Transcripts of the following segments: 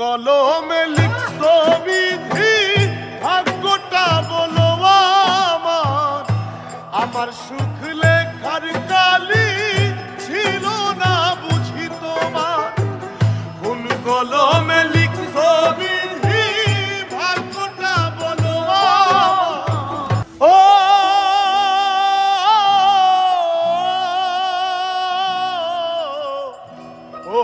কলমে লিখছো বিধি, ভাগ্যটা বলো আমার। আমার সুখ লেখার কালি ছিল না বুঝি তোমার। কোন কলমে লিখছো বিধি, ভাগ্যটা বলো আমার। ও ও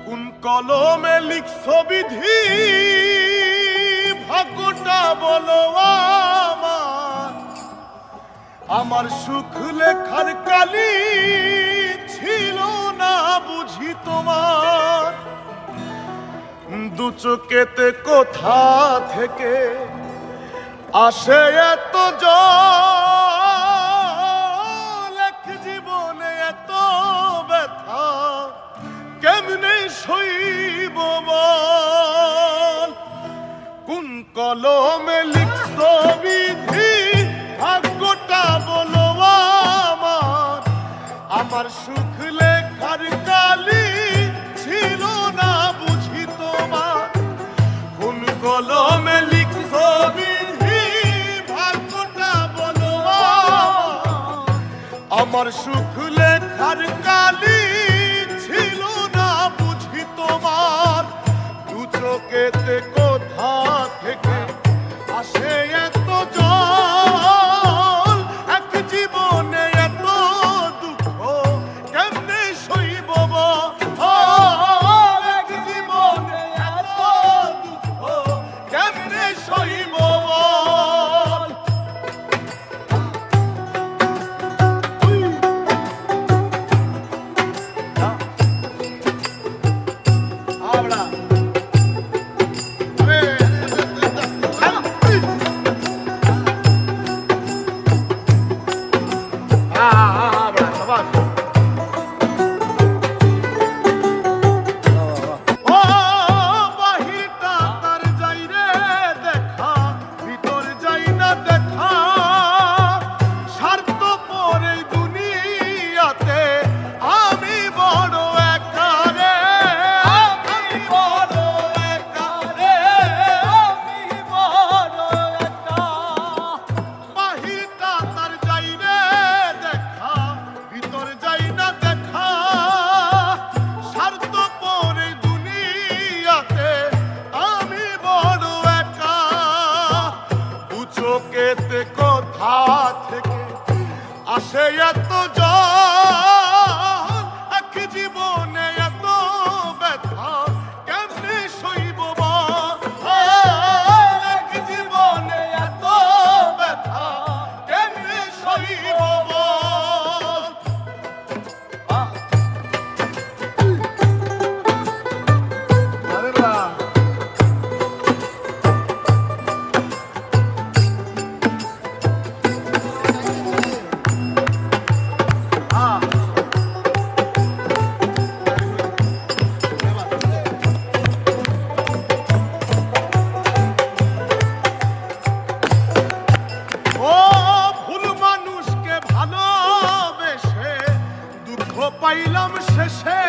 কোন কলমে লিখছো বিধি, ভাগ্যটা বলো আমার। আমার সুখ লেখার কালি ছিল না বুঝি তোমার। দু চোখেতে কোথা থেকে আসে এত জল, এক জীবনে এত ব্যথা কেমনে সইব বল। কোন কলমে লিখছো বিধি, ভাগ্যটা বলো আমার। আমার সুখ লেখার কালি ছিল না বুঝি তোমার। কোন কলমে লিখছো বিধি, ভাগ্যটা বলো আমার। আমার সুখ লেখার কালি ছিল না বুঝি তোমার। দু চোখেতে কোথা থেকে আসে এত জল, এক জীবনে এত দুঃখ কেমনে সইব বল। এক জীবনে এত দুঃখ কেমনে সইব বল। Habla. চোখেতে কোথা থেকে আসে এত জল, এক জীবনে এত ব্যথা কেমনে সইব বল। এক জীবনে এত ব্যথা কেমনে সইব বল। আরে বাহ। পাইলাম শেষে